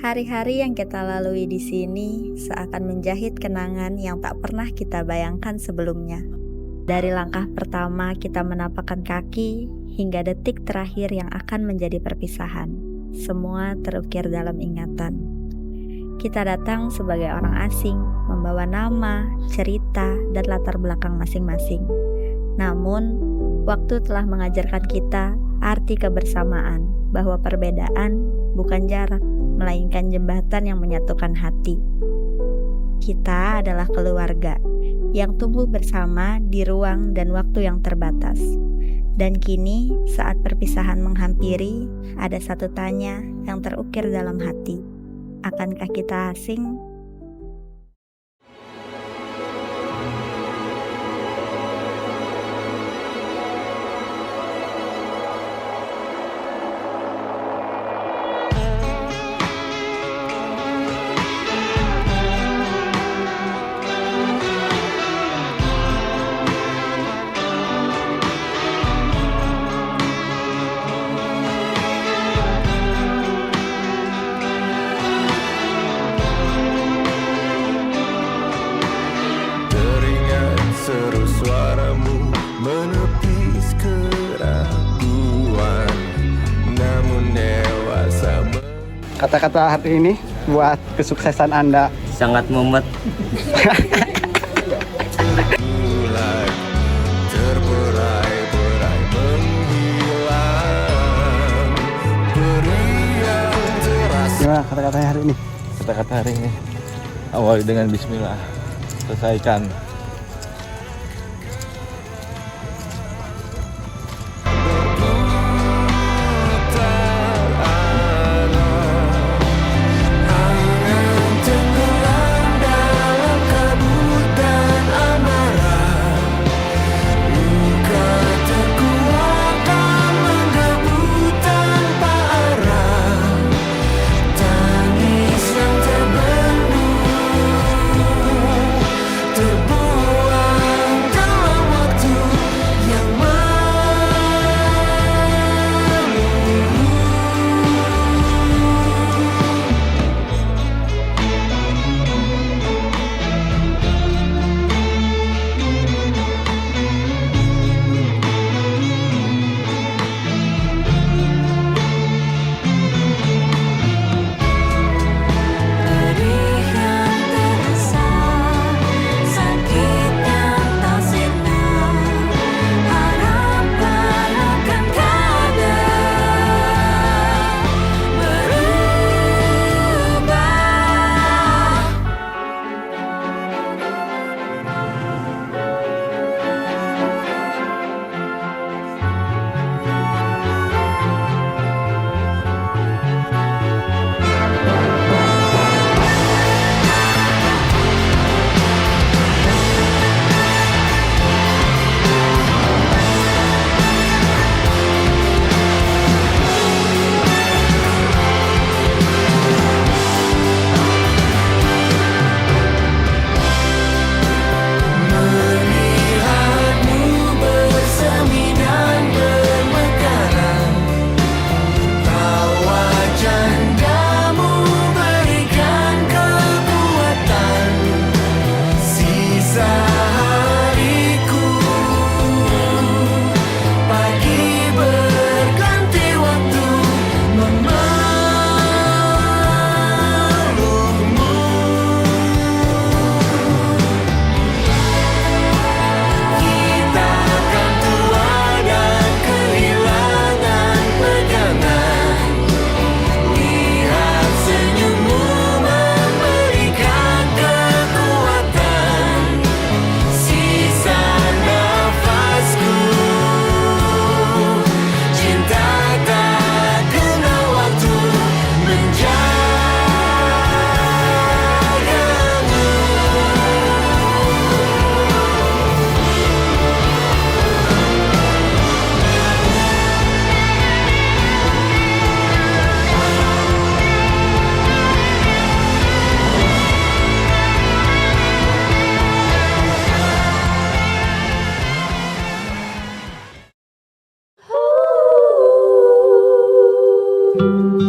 Hari-hari yang kita lalui di sini seakan menjahit kenangan yang tak pernah kita bayangkan sebelumnya. Dari langkah pertama kita menapakkan kaki hingga detik terakhir yang akan menjadi perpisahan, semua terukir dalam ingatan. Kita datang sebagai orang asing, membawa nama, cerita, dan latar belakang masing-masing. Namun, waktu telah mengajarkan kita arti kebersamaan, bahwa perbedaan bukan jarak, melainkan jembatan yang menyatukan hati. Kita adalah keluarga yang tumbuh bersama di ruang dan waktu yang terbatas. Dan kini, saat perpisahan menghampiri, ada satu tanya yang terukir dalam hati. Akankah kita asing? Seru suaramu menepis keraguan, namun dewasa. Kata-kata hari ini buat kesuksesan Anda. Sangat mumet. Mulai terberai-berai menghilang, beri yang terasa. Gimana kata-katanya hari ini? Kata-kata hari ini awali dengan bismillah, selesaikan.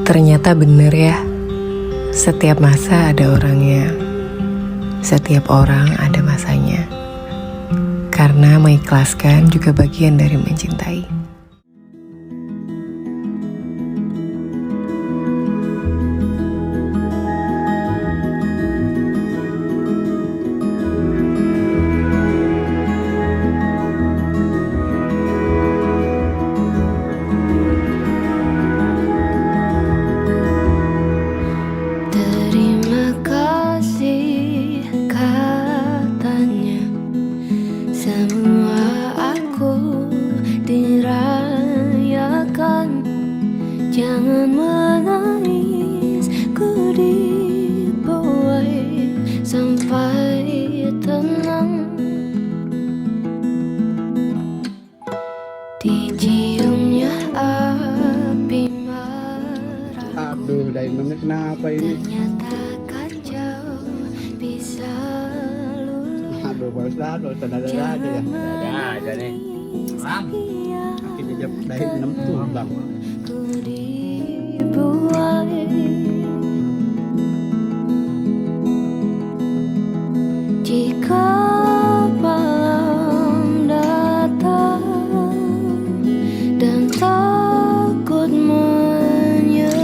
Ternyata bener ya, Setiap masa ada orangnya, setiap orang ada masanya. Karena mengikhlaskan juga bagian dari mencintai. Terima kasih katanya, semua aku dirayakan. Jangan menangis, ku dibuai sampai tenang. Diciumnya api marah. Aduh, Daimon kenapa ini? Ternyata kacau bisa luluh. Aduh, baru sadar aja ya. Ada nih. Kita jam Daimon tuh bang. Ku dibuai. Jika malam datang dan takut menyerang,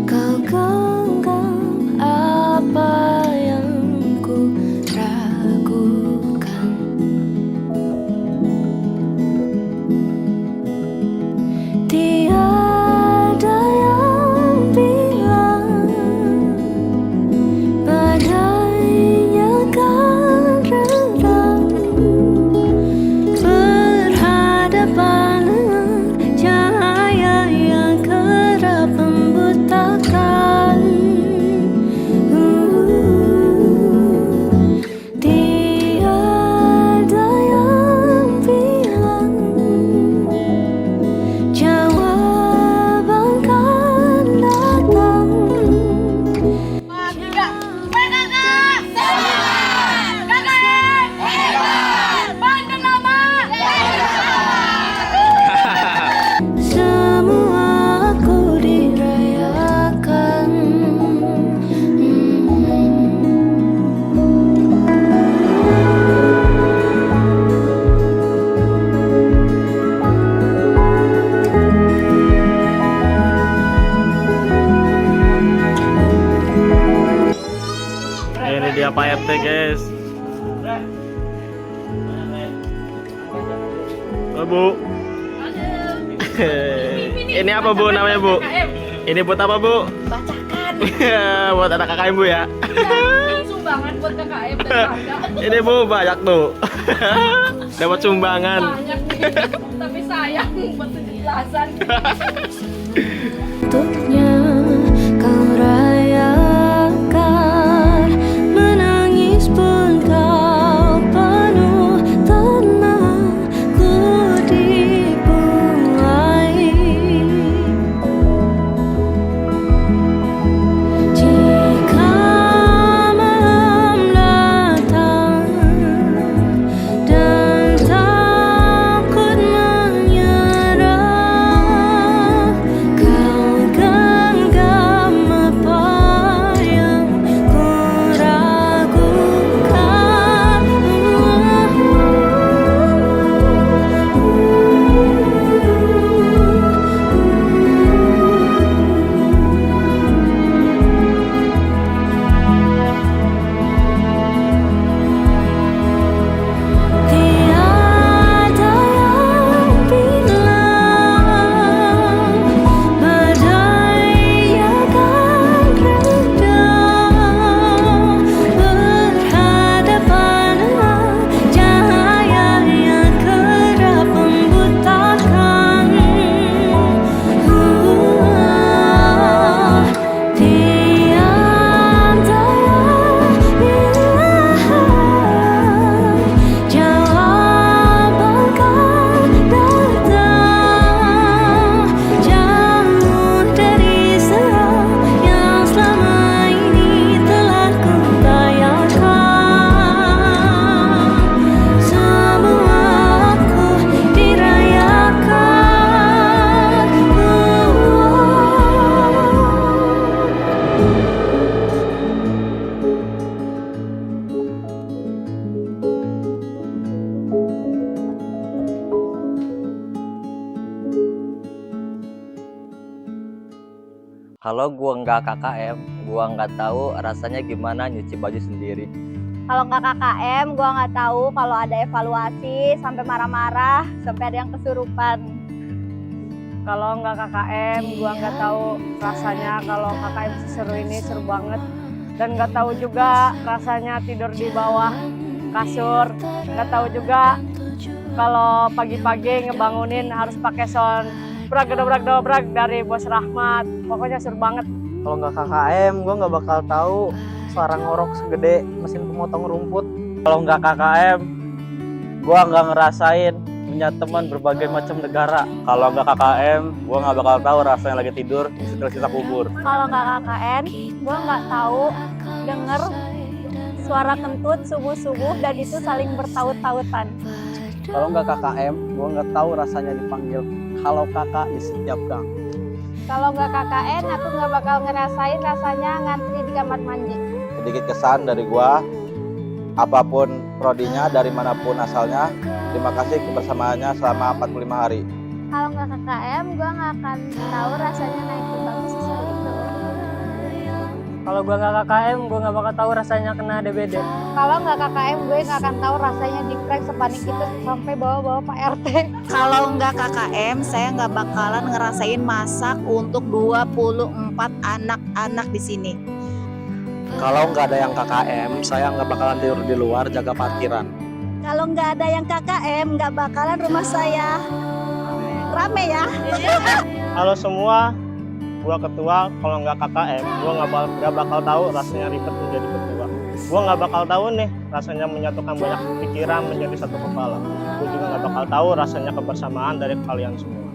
kau genggam apa yang ku ragukan. Tiada yang bilang badainya kan redam, berhadapan dengan cahaya yang kerap membutakan. Tiada yang bilang jawaban kan datang. Semua aku dirayakan. Ini dia Pak RT guys. Oh, Bu. Ini apa Bu namanya Bu? Ini buat apa Bu? Bacakan. Buat anak KKM Bu ya. Sumbangan buat KKM dan warga. Ini Bu banyak tuh. Dapat sumbangan. Banyak nih. Tapi sayang buat penjelasan. Untuknya kau rayakan, menangis pun kau penuh tenang, ku dibuai. Jika malam datang dan takut menyerah, kau Kalau gua nggak KKM, gua nggak tahu rasanya gimana nyuci baju sendiri. Kalau nggak KKM, gua nggak tahu kalau ada evaluasi sampai marah-marah, sampai ada yang kesurupan. Kalau nggak KKM, gua nggak tahu rasanya kalau KKM seseru ini, seru banget. Dan nggak tahu juga rasanya tidur di bawah kasur. Nggak tahu juga kalau pagi-pagi ngebangunin harus pakai sound dobrak dari Bos Rahmat. Pokoknya seru banget. Kalau nggak KKM, gue nggak bakal tahu suara ngorok segede mesin pemotong rumput. Kalau nggak KKM, gua nggak ngerasain punya teman berbagai macam negara. Kalau nggak KKM, gua nggak bakal tahu rasanya lagi tidur di sisa kubur. Kalau nggak KKN, gua nggak tahu denger suara kentut subuh-subuh dan itu saling bertaut-tautan. Kalau nggak KKM, gue nggak tahu rasanya dipanggil halo kakak di setiap gang. Kalau nggak KKN, aku nggak bakal ngerasain rasanya ngantri di kamar mandi. Sedikit kesan dari gua, apapun prodinya, dari manapun asalnya, terima kasih kebersamaannya selama 45 hari. Kalau nggak KKM, gua nggak akan tahu rasanya naik ke bangku sesal itu. Kalau gua nggak KKM, gua nggak bakal tahu rasanya kena DBD. Kalau nggak KKM, gue nggak akan tahu rasanya di prank sepanik itu sampai bawa-bawa Pak RT. Kalau nggak KKM, saya nggak bakalan ngerasain masak untuk 24 anak-anak di sini. Kalau nggak ada yang KKM, saya nggak bakalan tidur di luar jaga parkiran. Kalau nggak ada yang KKM, nggak bakalan rumah saya rame ya. Halo semua, gua ketua. Kalau nggak KKM, gua nggak bakal tahu rasanya ribet menjadi ketua. Gua nggak bakal tahu nih rasanya menyatukan banyak pikiran menjadi satu kepala. Gua juga nggak bakal tahu rasanya kebersamaan dari kalian semua.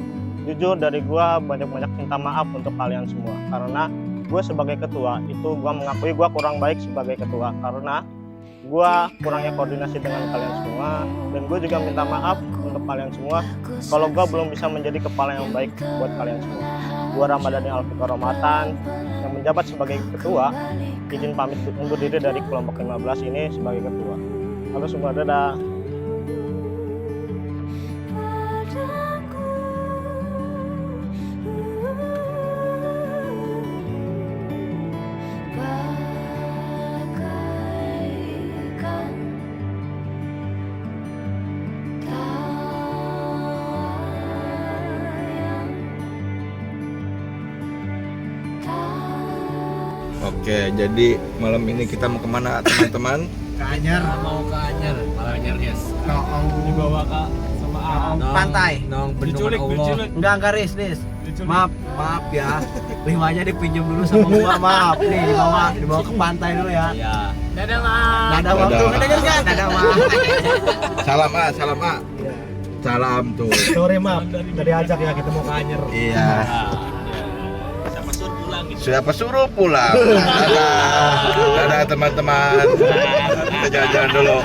Jujur dari gua banyak-banyak minta maaf untuk kalian semua, karena gue sebagai ketua itu gue mengakui gue kurang baik sebagai ketua karena gue kurangnya koordinasi dengan kalian semua, dan gue juga minta maaf untuk kalian semua kalau gue belum bisa menjadi kepala yang baik buat kalian semua. Gue Ramadhani Alfikar Romatan yang menjabat sebagai ketua, izin pamit undur diri dari kelompok 15 ini sebagai ketua. Halo semua, dadah. Oke, jadi malam ini kita mau kemana teman-teman? Mau ke Anyar, malah Anyar yes. Dibawa ke sama pantai. Diculik. Enggak Riz. Maaf ya. Limanya dipinjam dulu sama gua, maaf. Nih dibawa ke pantai dulu ya. Iya. Dadah, Mak. Dadah, waktu. Dadah, Mak. Salam A. Salam tuh. Sorry, maaf. Tadi ajak ya kita mau ke Anyar. Iya. Siapa suruh pulang? Dadah teman-teman. Kita jalan-jalan dulu.